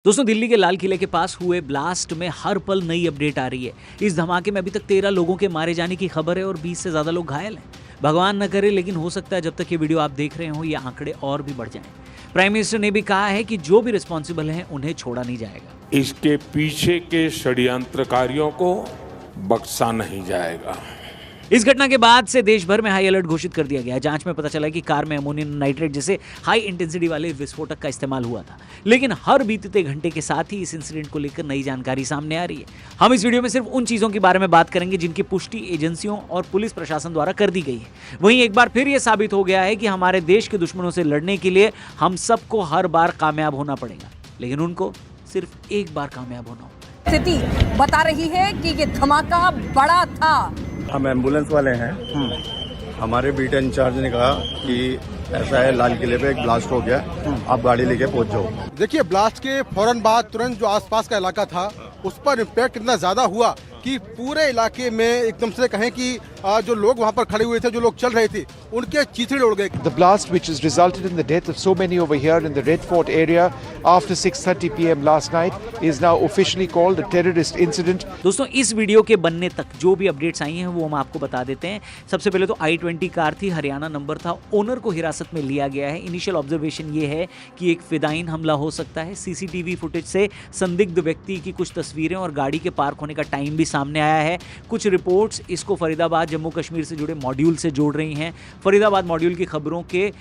दोस्तों, दिल्ली के लाल किले के पास हुए ब्लास्ट में हर पल नई अपडेट आ रही है। इस धमाके में अभी तक 13 लोगों के मारे जाने की खबर है और 20 से ज्यादा लोग घायल हैं। भगवान न करे, लेकिन हो सकता है जब तक ये वीडियो आप देख रहे हो ये आंकड़े और भी बढ़ जाएं। प्राइम मिनिस्टर ने भी कहा है कि जो भी रिस्पॉन्सिबल हैं उन्हें छोड़ा नहीं जाएगा। इसके पीछे के षड्यंत्रकारियों को बख्शा नहीं जाएगा। इस घटना के बाद से देश भर में हाई अलर्ट घोषित कर दिया गया है। जांच में पता चला कि कार में अमोनियम नाइट्रेट जैसे हाई इंटेंसिटी वाले विस्फोटक का इस्तेमाल हुआ था। लेकिन हर बीतते घंटे के साथ ही इस इंसिडेंट को लेकर नई जानकारी सामने आ रही है। हम इस वीडियो में सिर्फ उन चीजों के बारे में बात करेंगे जिनकी पुष्टि एजेंसियों और पुलिस प्रशासन द्वारा कर दी गई है। वहीं एक बार फिर यह साबित हो गया है कि हमारे देश के दुश्मनों से लड़ने के लिए हम सबको हर बार कामयाब होना पड़ेगा, लेकिन उनको सिर्फ एक बार कामयाब होना होगा। स्थिति बता रही है कि ये धमाका बड़ा था। हम एम्बुलेंस वाले हैं। हमारे बीट इंचार्ज ने कहा कि ऐसा है, लाल किले पे एक ब्लास्ट हो गया, आप गाड़ी लेके पहुंच जाओ। देखिए, ब्लास्ट के फौरन बाद तुरंत जो आसपास का इलाका था उस पर इम्पैक्ट इतना ज्यादा हुआ कि पूरे इलाके में एकदम से कहें कि जो लोग वहां पर खड़े हुए थे, जो लोग चल रहे थे, उनके चीथड़े उड़ गए। The blast, which has resulted in the death of so many over here in the Red Fort area after 6:30 p.m. last night, is now officially called a terrorist incident. दोस्तों, इस वीडियो के बनने तक जो भी अपडेट्स आई हैं वो हम आपको बता देते हैं। सबसे पहले तो i20 कार थी, हरियाणा नंबर था, ओनर को हिरासत में लिया गया है। इनिशियल ऑब्जर्वेशन ये है कि एक फिदाइन हमला हो सकता है। सीसीटीवी फुटेज से संदिग्ध व्यक्ति की कुछ तस्वीरें और गाड़ी के पार्क होने का टाइम भी सामने आया है। कुछ रिपोर्ट्स इसको फरीदाबाद जम्मू कश्मीर से जुड़े मॉड्यूल से जोड़ रही हैं। फरीदाबाद मॉड्यूल की खबरों के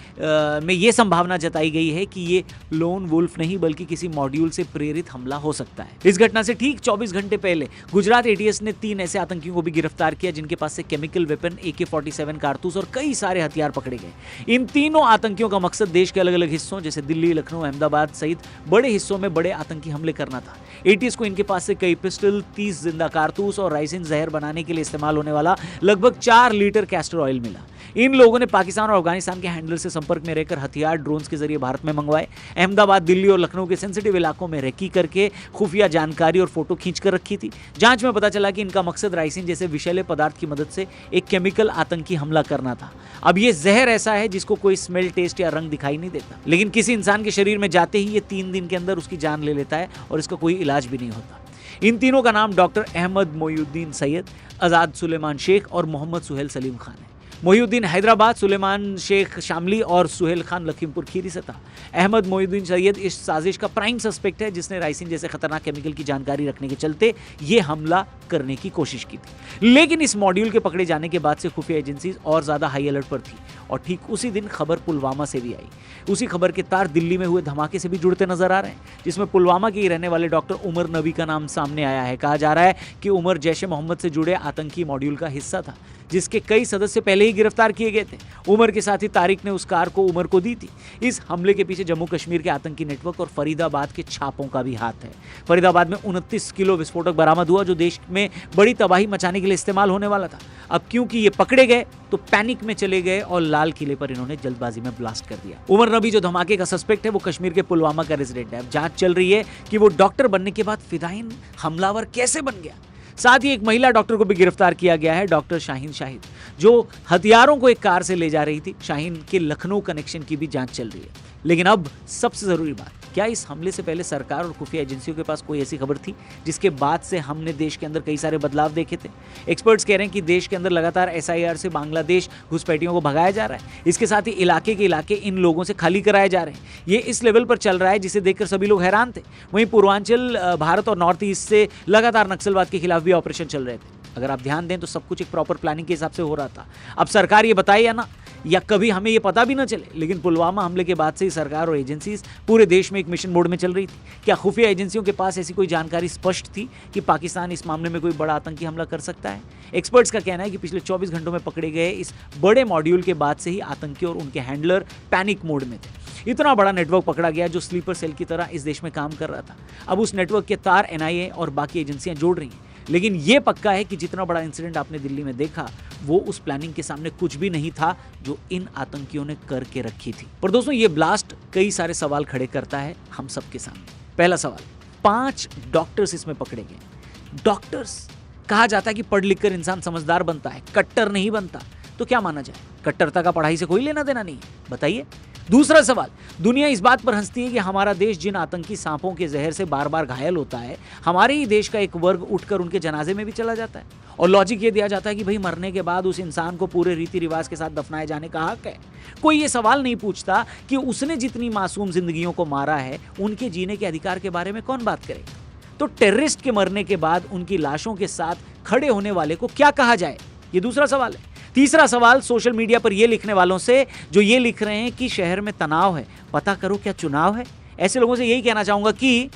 में ये संभावना जताई गई है कि ये लोन वुल्फ नहीं बल्कि किसी मॉड्यूल से प्रेरित हमला हो सकता है। इस घटना से ठीक 24 घंटे पहले गुजरात एटीएस ने 3 ऐसे आतंकियों को भी गिरफ्तार किया जिनके पास से केमिकल वेपन, AK-47 कारतूस और कई सारे हथियार पकड़े गए। इन तीनों आतंकियों का मकसद देश के अलग अलग हिस्सों जैसे दिल्ली, लखनऊ, अहमदाबाद सहित बड़े हिस्सों में बड़े आतंकी हमले करना था। एटीएस को इनके पास से कई पिस्टल, 30 जिंदा कारतूस और राइसिन जहर बनाने के लिए इस्तेमाल होने वाला लगभग 4 लीटर कैस्टर ऑयल मिला। इन लोगों ने पाकिस्तान और अफगानिस्तान के हैंडलर से संपर्क में रहकर हथियार ड्रोन्स के जरिए भारत में मंगवाए। अहमदाबाद, दिल्ली और लखनऊ के सेंसिटिव इलाकों में रेकी करके खुफिया जानकारी और फोटो खींच कर रखी थी। जांच में पता चला कि इनका मकसद राइसिन जैसे विषैले पदार्थ की मदद से एक केमिकल आतंकी हमला करना था। अब ये जहर ऐसा है जिसको कोई स्मेल, टेस्ट या रंग दिखाई नहीं देता, लेकिन किसी इंसान के शरीर में जाते ही ये 3 दिन के अंदर उसकी जान ले लेता है और इसका कोई इलाज भी नहीं होता। इन तीनों का नाम डॉक्टर अहमद मोइनुद्दीन सैयद, आजाद सुलेमान शेख और मोहम्मद सुहेल सलीम खान है। मोइनुद्दीन हैदराबाद, सुलेमान शेख शामली और सुहेल खान लखीमपुर खीरी से था। अहमद मोइनुद्दीन सैयद इस साजिश का प्राइम सस्पेक्ट है जिसने राइसिन जैसे खतरनाक केमिकल की जानकारी रखने के चलते ये हमला करने की कोशिश की थी। लेकिन इस मॉड्यूल के पकड़े जाने के बाद से खुफिया एजेंसीज और ज्यादा हाई अलर्ट पर थी और ठीक उसी दिन खबर पुलवामा से भी आई। उसी खबर के तार दिल्ली में हुए धमाके से भी जुड़ते नजर आ रहे हैं, जिसमें पुलवामा के ही रहने वाले डॉक्टर उमर नबी का नाम सामने आया है। कहा जा रहा है कि उमर जैश ए मोहम्मद से जुड़े आतंकी मॉड्यूल का हिस्सा था जिसके कई सदस्य पहले ही गिरफ्तार किए गए थे। उमर के साथ ही तारिक ने उस कार को उमर को दी थी। इस हमले के पीछे जम्मू कश्मीर के आतंकी नेटवर्क और फरीदाबाद के छापों का भी हाथ है। फरीदाबाद में 29 किलो विस्फोटक बरामद हुआ जो देश में बड़ी तबाही मचाने के लिए इस्तेमाल होने वाला था। अब क्योंकि ये पकड़े गए तो पैनिक में चले गए और लाल किले पर इन्होंने जल्दबाजी में ब्लास्ट कर दिया। उमर नबी जो धमाके का सस्पेक्ट है वो कश्मीर के पुलवामा का रेजिडेंट है। अब जांच चल रही है कि वो डॉक्टर बनने के बाद फिदाइन हमलावर कैसे बन गया। साथ ही एक महिला डॉक्टर को भी गिरफ्तार किया गया है, डॉक्टर शाहीन शाहिद, जो हथियारों को एक कार से ले जा रही थी। शाहीन के लखनऊ कनेक्शन की भी जांच चल रही है। लेकिन अब सबसे जरूरी बात, क्या इस हमले से पहले सरकार और खुफिया एजेंसियों के पास कोई ऐसी खबर थी जिसके बाद से हमने देश के अंदर कई सारे बदलाव देखे थे? एक्सपर्ट्स कह रहे हैं कि देश के अंदर लगातार SIR से बांग्लादेश घुसपैठियों को भगाया जा रहा है। इसके साथ ही इलाके के इलाके इन लोगों से खाली कराए जा रहे हैं। ये इस लेवल पर चल रहा है जिसे देखकर सभी लोग हैरान थे। वहीं पूर्वांचल भारत और नॉर्थ ईस्ट से लगातार नक्सलवाद के खिलाफ भी ऑपरेशन चल रहे थे। अगर आप ध्यान दें तो सब कुछ एक प्रॉपर प्लानिंग के हिसाब से हो रहा था। अब सरकार ये बताए या ना, या कभी हमें ये पता भी ना चले, लेकिन पुलवामा हमले के बाद से ही सरकार और एजेंसीज पूरे देश में एक मिशन मोड में चल रही थी। क्या खुफिया एजेंसियों के पास ऐसी कोई जानकारी स्पष्ट थी कि पाकिस्तान इस मामले में कोई बड़ा आतंकी हमला कर सकता है? एक्सपर्ट्स का कहना है कि पिछले 24 घंटों में पकड़े गए इस बड़े मॉड्यूल के बाद से ही आतंकी और उनके हैंडलर पैनिक मोड में थे। इतना बड़ा नेटवर्क पकड़ा गया जो स्लीपर सेल की तरह इस देश में काम कर रहा था। अब उस नेटवर्क के तार NIA और बाकी एजेंसियां जोड़ रही हैं। लेकिन यह पक्का है कि जितना बड़ा इंसिडेंट आपने दिल्ली में देखा वो उस प्लानिंग के सामने कुछ भी नहीं था जो इन आतंकियों ने करके रखी थी। पर दोस्तों, ये ब्लास्ट कई सारे सवाल खड़े करता है हम सबके सामने। पहला सवाल, 5 डॉक्टर्स इसमें पकड़े गए। डॉक्टर्स, कहा जाता है कि पढ़ लिख कर इंसान समझदार बनता है, कट्टर नहीं बनता। तो क्या माना जाए, कट्टरता का पढ़ाई से कोई लेना देना नहीं है? बताइए। दूसरा सवाल, दुनिया इस बात पर हंसती है कि हमारा देश जिन आतंकी सांपों के जहर से बार बार घायल होता है, हमारे ही देश का एक वर्ग उठकर उनके जनाजे में भी चला जाता है और लॉजिक ये दिया जाता है कि भाई मरने के बाद उस इंसान को पूरे रीति रिवाज के साथ दफनाए जाने का हक है। कोई ये सवाल नहीं पूछता कि उसने जितनी मासूम जिंदगियों को मारा है, उनके जीने के अधिकार के बारे में कौन बात करेगा। तो टेररिस्ट के मरने के बाद उनकी लाशों के साथ खड़े होने वाले को क्या कहा जाए, ये दूसरा सवाल है। तीसरा सवाल, सोशल मीडिया पर ये लिखने वालों से जो ये लिख रहे हैं कि शहर में तनाव है, पता करो क्या चुनाव है। ऐसे लोगों से यही कहना चाहूंगा कि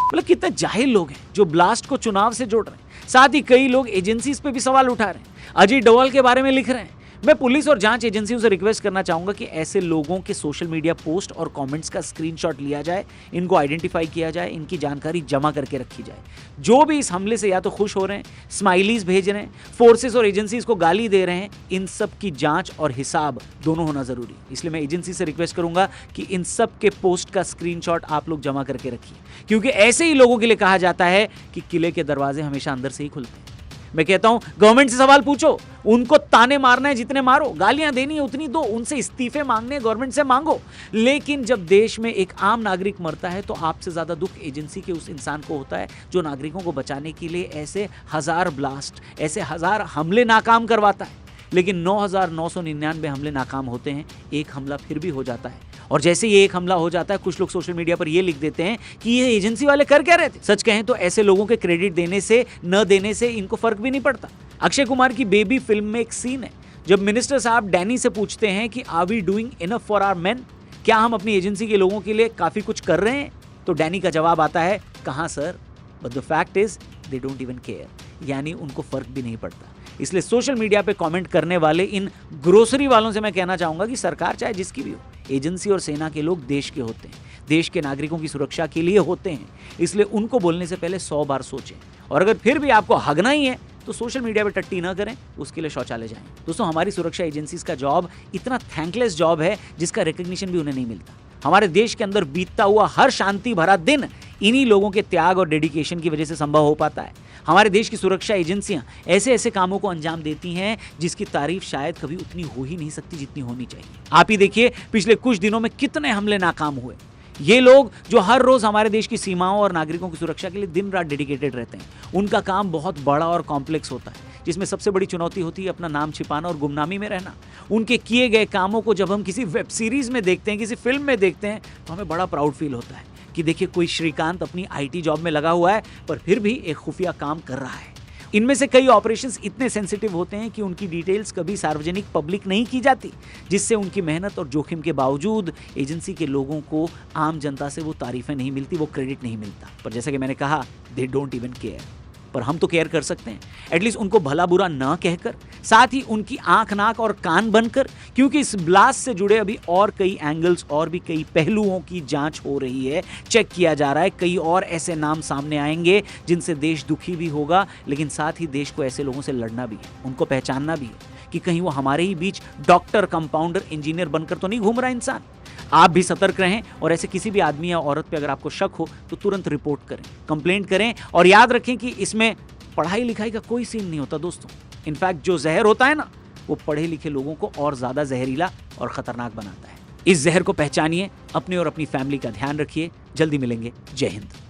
मतलब कितने जाहिल लोग हैं जो ब्लास्ट को चुनाव से जोड़ रहे हैं। साथ ही कई लोग एजेंसीज पे भी सवाल उठा रहे हैं, अजीत डोवाल के बारे में लिख रहे हैं। मैं पुलिस और जांच एजेंसियों से रिक्वेस्ट करना चाहूंगा कि ऐसे लोगों के सोशल मीडिया पोस्ट और कमेंट्स का स्क्रीनशॉट लिया जाए, इनको आइडेंटिफाई किया जाए, इनकी जानकारी जमा करके रखी जाए। जो भी इस हमले से या तो खुश हो रहे हैं, स्माइलीज भेज रहे हैं, फोर्सेस और एजेंसीज को गाली दे रहे हैं, इन सब की जांच और हिसाब दोनों होना जरूरी। इसलिए मैं एजेंसी से रिक्वेस्ट करूंगा कि इन सब के पोस्ट का स्क्रीनशॉट आप लोग जमा करके रखिए, क्योंकि ऐसे ही लोगों के लिए कहा जाता है कि किले के दरवाजे हमेशा अंदर से ही खुलते हैं। मैं कहता हूं गवर्नमेंट से सवाल पूछो, उनको ताने मारना है जितने मारो, गालियां देनी है उतनी दो, उनसे इस्तीफे मांगने गवर्नमेंट से मांगो। लेकिन जब देश में एक आम नागरिक मरता है तो आपसे ज्यादा दुख एजेंसी के उस इंसान को होता है जो नागरिकों को बचाने के लिए ऐसे हजार ब्लास्ट, ऐसे हजार हमले नाकाम करवाता है। लेकिन 9,999 हमले नाकाम होते हैं, एक हमला फिर भी हो जाता है। और जैसे ये एक हमला हो जाता है, कुछ लोग सोशल मीडिया पर ये लिख देते हैं कि ये एजेंसी वाले कर क्या रहे थे। सच कहें तो ऐसे लोगों के क्रेडिट देने से न देने से इनको फर्क भी नहीं पड़ता। अक्षय कुमार की बेबी फिल्म में एक सीन है जब मिनिस्टर साहब डैनी से पूछते हैं कि are we doing enough for our men, क्या हम अपनी एजेंसी के लोगों के लिए काफी कुछ कर रहे हैं। तो डैनी का जवाब आता है, कहां sir, but the fact is they don't even care, यानी उनको फर्क भी नहीं पड़ता। इसलिए सोशल मीडिया पे कमेंट करने वाले इन ग्रोसरी वालों से मैं कहना चाहूंगा कि सरकार चाहे जिसकी भी हो, एजेंसी और सेना के लोग देश के होते हैं, देश के नागरिकों की सुरक्षा के लिए होते हैं। इसलिए उनको बोलने से पहले 100 बार सोचें, और अगर फिर भी आपको हगना ही है तो सोशल मीडिया पे टट्टी ना करें, उसके लिए शौचालय जाएं। दोस्तों, हमारी सुरक्षा एजेंसीज का जॉब इतना थैंकलेस जॉब है जिसका रिकग्निशन भी उन्हें नहीं मिलता। हमारे देश के अंदर बीतता हुआ हर शांति भरा दिन इन्हीं लोगों के त्याग और डेडिकेशन की वजह से संभव हो पाता है। हमारे देश की सुरक्षा एजेंसियां ऐसे ऐसे कामों को अंजाम देती हैं जिसकी तारीफ शायद कभी उतनी हो ही नहीं सकती जितनी होनी चाहिए। आप ही देखिए पिछले कुछ दिनों में कितने हमले नाकाम हुए। ये लोग जो हर रोज हमारे देश की सीमाओं और नागरिकों की सुरक्षा के लिए दिन रात डेडिकेटेड रहते हैं, उनका काम बहुत बड़ा और कॉम्प्लेक्स होता है, जिसमें सबसे बड़ी चुनौती होती है अपना नाम छिपाना और गुमनामी में रहना। उनके किए गए कामों को जब हम किसी वेब सीरीज में देखते हैं, किसी फिल्म में देखते हैं, तो हमें बड़ा प्राउड फील होता है कि देखिए कोई श्रीकांत अपनी IT जॉब में लगा हुआ है पर फिर भी एक खुफिया काम कर रहा है। इनमें से कई ऑपरेशंस इतने सेंसिटिव होते हैं कि उनकी डिटेल्स कभी सार्वजनिक पब्लिक नहीं की जाती, जिससे उनकी मेहनत और जोखिम के बावजूद एजेंसी के लोगों को, आम जनता से वो तारीफें नहीं मिलती, वो क्रेडिट नहीं मिलता। पर जैसा कि मैंने कहा, दे डोंट इवन केयर। पर हम तो केयर कर सकते हैं, एटलीस्ट उनको भला बुरा ना कहकर, साथ ही उनकी आंख नाक और कान बनकर, क्योंकि इस ब्लास्ट से जुड़े अभी और कई एंगल्स और भी कई पहलुओं की जांच हो रही है, चेक किया जा रहा है। कई और ऐसे नाम सामने आएंगे जिनसे देश दुखी भी होगा, लेकिन साथ ही देश को ऐसे लोगों से लड़ना भी है, उनको पहचानना भी है कि कहीं वो हमारे ही बीच डॉक्टर, कंपाउंडर, इंजीनियर बनकर तो नहीं घूम रहा इंसान। आप भी सतर्क रहें और ऐसे किसी भी आदमी या औरत पे अगर आपको शक हो तो तुरंत रिपोर्ट करें, कंप्लेंट करें। और याद रखें कि इसमें पढ़ाई लिखाई का कोई सीन नहीं होता दोस्तों। इनफैक्ट जो जहर होता है ना, वो पढ़े लिखे लोगों को और ज्यादा जहरीला और खतरनाक बनाता है। इस जहर को पहचानिए, अपने और अपनी फैमिली का ध्यान रखिए। जल्दी मिलेंगे। जय हिंद।